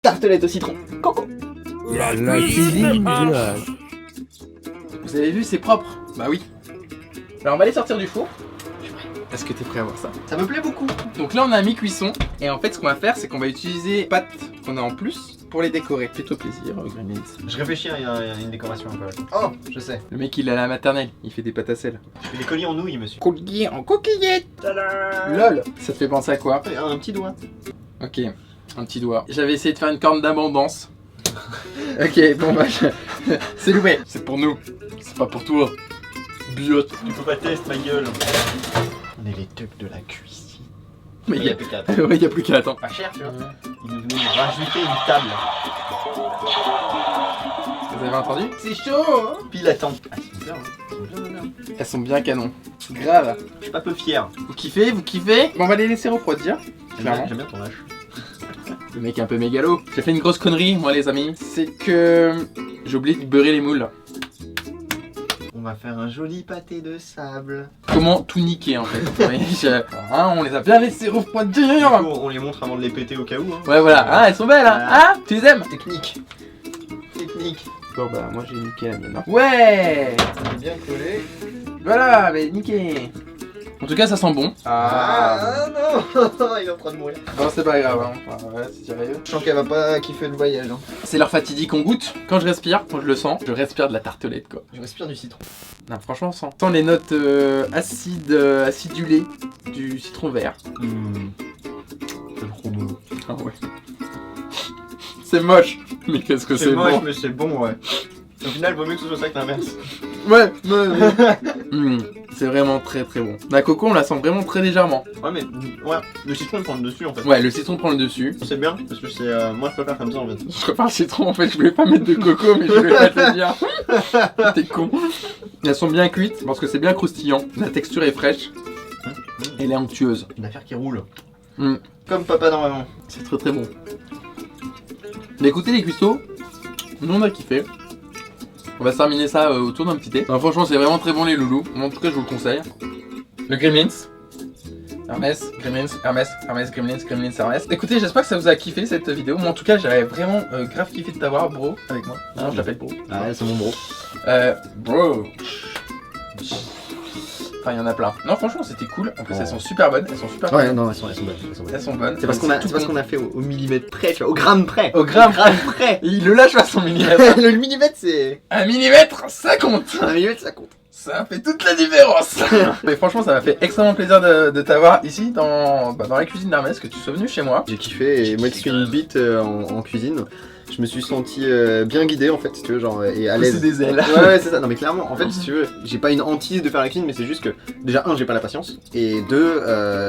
Tartelette au citron. Coco. La cuisine village. Vous avez vu, c'est propre. Bah oui. Alors on va les sortir du four. Est-ce que t'es prêt à voir ça? Ça me plaît beaucoup. Donc là on a mi-cuisson. Et en fait ce qu'on va faire c'est qu'on va utiliser les pâtes qu'on a en plus pour les décorer. Fais-toi plaisir, Gremlins. Je réfléchis à une décoration un peu. Oh, je sais. Le mec il est à la maternelle, il fait des pâtes à sel. Je fais des colis en nouilles, monsieur. Colis en coquillette. Tadam. LOL. Ça te fait penser à quoi? Un petit doigt. Ok, un petit doigt. J'avais essayé de faire une corne d'abondance. Ok, bon bah c'est loué. C'est pour nous, c'est pas pour toi. Biote. Tu peux pas tester ma gueule. On est les tucs de la cuisine. Mais Il y a plus qu'à. ouais, y a plus qu'à attendre. Pas cher, tu vois. Ils nous venaient nous rajouter une table. Vous avez entendu? C'est chaud hein. Pile attente. Ah, c'est bien, hein. C'est bien, bien. Elles sont bien canon. Grave. Je suis pas peu fier. Vous kiffez? Vous kiffez? Bon, on va les laisser refroidir. Clairement. J'aime bien ton âge. Le mec est un peu mégalo. J'ai fait une grosse connerie, moi les amis. C'est que j'ai oublié de beurrer les moules. On va faire un joli pâté de sable. Comment tout niquer en fait. Vous voyez, hein, on les a bien laissés Du refroidir. coup, on les montre avant de les péter au cas où. Hein. Ouais voilà, ah, elles sont belles hein. Ah, tu les aimes? Technique. Technique. Bon bah moi j'ai niqué la mienne. Hein. Ouais. On est bien collé. Voilà, mais niqué. En tout cas ça sent bon. Ah non. Il est en train de mourir. Non c'est pas grave hein. Enfin, ouais, c'est sérieux. Je sens qu'elle va pas kiffer le voyage. Hein. C'est l'heure fatidique, on goûte. Quand je respire, quand je le sens, je respire de la tartelette quoi. Je respire du citron. Non franchement on sent. On sent les notes acidulées du citron vert. C'est trop bon. Ah ouais. C'est moche, mais qu'est-ce que c'est moche, bon. mais c'est bon, ouais. Au final, vaut mieux que ce soit ça que l'inverse. Ouais, c'est vraiment très très bon. La coco, on la sent vraiment très légèrement. Ouais, mais ouais, le citron il prend le dessus en fait. Ouais, le citron prend le dessus. C'est bien parce que c'est. Moi je préfère comme ça en fait. Je prépare le citron, en fait, je voulais pas mettre de coco, mais je voulais pas te le dire. T'es con. Elles sont bien cuites parce que c'est bien croustillant. La texture est fraîche. Elle est onctueuse. Une affaire qui roule. Mm. Comme papa dans maman. C'est très très bon. Mais écoutez les cuistots, nous on a kiffé. On va se terminer ça autour d'un petit thé. Non, franchement c'est vraiment très bon les loulous. Moi, en tout cas je vous le conseille. Le Gremlins. Hermès, Gremlins, Hermès, Hermès, Gremlins, Gremlins, Hermès. Écoutez, j'espère que ça vous a kiffé cette vidéo. Moi en tout cas j'avais vraiment grave kiffé de t'avoir bro avec moi. Non, je l'appelle bro. Ah ouais, c'est mon bro. Bro. Enfin il y en a plein. Non franchement c'était cool. En plus elles sont super bonnes. Elles sont super bonnes. Ouais, non, elles sont bonnes. Elles sont bonnes. C'est parce qu'on a fait au millimètre près, tu vois, au gramme près. Au gramme près. Il le lâche à son millimètre. Le millimètre c'est. Un millimètre, ça compte. Un millimètre ça compte. Ça fait toute la différence. Mais franchement ça m'a fait extrêmement plaisir de t'avoir ici dans la cuisine d'Hermès, que tu sois venu chez moi. J'ai kiffé et moi qui suis une bite en cuisine, je me suis senti bien guidé en fait, si tu veux, genre, et à l'aise. C'est des ailes. Ouais, c'est ça. Non mais clairement, en fait, si tu veux, j'ai pas une hantise de faire la cuisine, mais c'est juste que déjà j'ai pas la patience, et deux,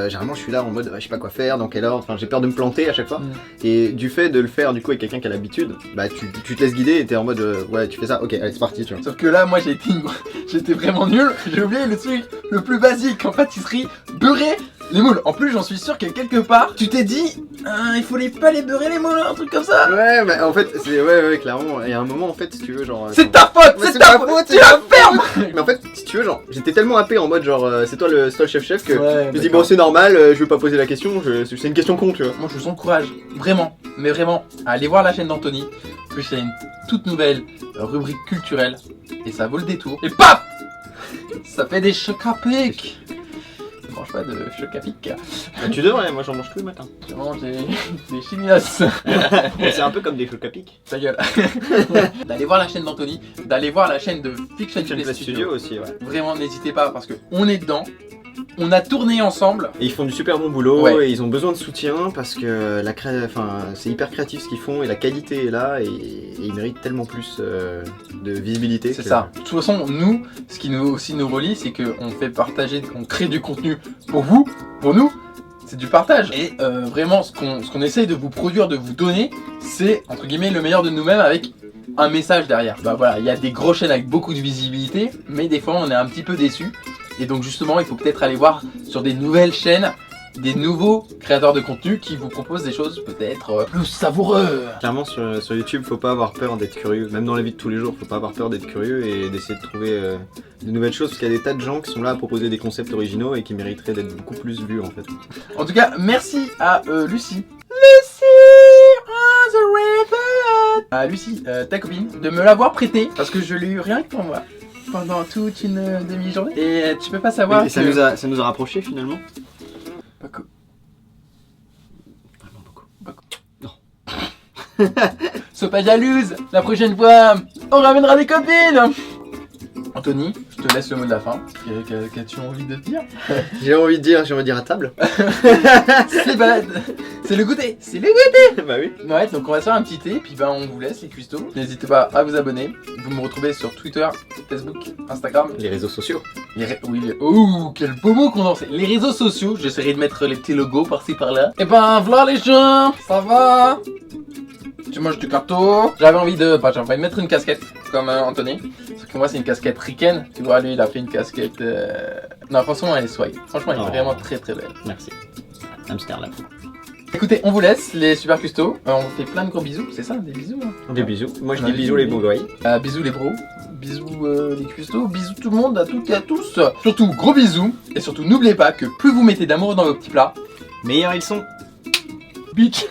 généralement je suis là en mode je sais pas quoi faire, dans quelle ordre, enfin j'ai peur de me planter à chaque fois. Et du fait de le faire du coup avec quelqu'un qui a l'habitude, bah tu te laisses guider et t'es en mode ouais tu fais ça, ok allez c'est parti tu vois. Sauf que là moi j'étais vraiment nul. J'ai oublié le truc le plus basique en pâtisserie, beurrer les moules. En plus j'en suis sûr que quelque part tu t'es dit il faut pas les beurrer les moules, un truc comme ça. Ouais mais en fait c'est ouais clairement, il y a un moment en fait si tu veux genre. C'est ta faute, Mais c'est ta faute, tu la fermes. Mais en fait si tu veux genre j'étais tellement happé en mode genre c'est toi le chef que Ouais, je me dis bon c'est normal, je vais pas poser la question, c'est une question con tu vois. Moi je vous encourage vraiment, mais vraiment, à aller voir la chaîne d'Anthony, parce que c'est une toute nouvelle rubrique culturelle, et ça vaut le détour. Et paf, ça fait des chocs à pic. Je mange pas de chocs à pic. Bah, tu devrais, moi j'en mange tous les matins. Je mange des chignos. C'est un peu comme des chocs à pic. Ta gueule. D'aller voir la chaîne d'Anthony, d'aller voir la chaîne de Fiction Play Studio. Studio aussi ouais. Vraiment n'hésitez pas, parce que on est dedans. On a tourné ensemble. Et ils font du super bon boulot, Ouais. et ils ont besoin de soutien parce que c'est hyper créatif ce qu'ils font et la qualité est là et ils méritent tellement plus de visibilité. C'est ça. De toute façon, nous, ce qui nous relie, c'est qu'on fait partager, on crée du contenu pour vous, pour nous. C'est du partage. Et vraiment, ce qu'on essaye de vous produire, de vous donner, c'est entre guillemets le meilleur de nous-mêmes avec un message derrière. Bah voilà, il y a des grosses chaînes avec beaucoup de visibilité, mais des fois on est un petit peu déçus. Et donc justement, il faut peut-être aller voir sur des nouvelles chaînes, des nouveaux créateurs de contenu qui vous proposent des choses peut-être plus savoureuses. Clairement sur YouTube, faut pas avoir peur d'être curieux. Même dans la vie de tous les jours, faut pas avoir peur d'être curieux et d'essayer de trouver de nouvelles choses parce qu'il y a des tas de gens qui sont là à proposer des concepts originaux et qui mériteraient d'être beaucoup plus vus en fait. En tout cas, merci à Lucie. à Lucie, ta copine, de me l'avoir prêté parce que je l'ai eu rien que pour moi pendant toute une demi-journée. Et tu peux pas savoir Et ça nous a rapprochés finalement. Beaucoup. Vraiment beaucoup. Non. Sois pas jalouse. La prochaine fois, on ramènera des copines. Anthony, je te laisse le mot de la fin. Qu'as-tu envie de dire? J'ai envie de dire à table. C'est balade. C'est le goûter. C'est le goûter. Bah oui. Ouais, donc on va se faire un petit thé, puis ben on vous laisse les cuistots. N'hésitez pas à vous abonner. Vous me retrouvez sur Twitter, Facebook, Instagram. Les réseaux sociaux. Oh, quel beau mot condensé. Les réseaux sociaux, j'essaierai de mettre les petits logos par-ci par-là. Et ben voilà les gens, ça va? Tu manges du gâteau. J'avais envie de mettre une casquette comme Anthony. Sauf que moi c'est une casquette ricaine. Tu vois, lui il a fait une casquette. Non, franchement elle est swag. Franchement elle est vraiment très très belle. Merci. Amsterdam. Écoutez, on vous laisse les super custos. On vous fait plein de gros bisous, c'est ça, des bisous hein. Des bisous. Moi je On dis a bisous les bons bisous les bros. Bisous les custos. Bisous tout le monde, à toutes et à tous. Surtout gros bisous. Et surtout n'oubliez pas que plus vous mettez d'amour dans vos petits plats, meilleurs ils sont. bitch.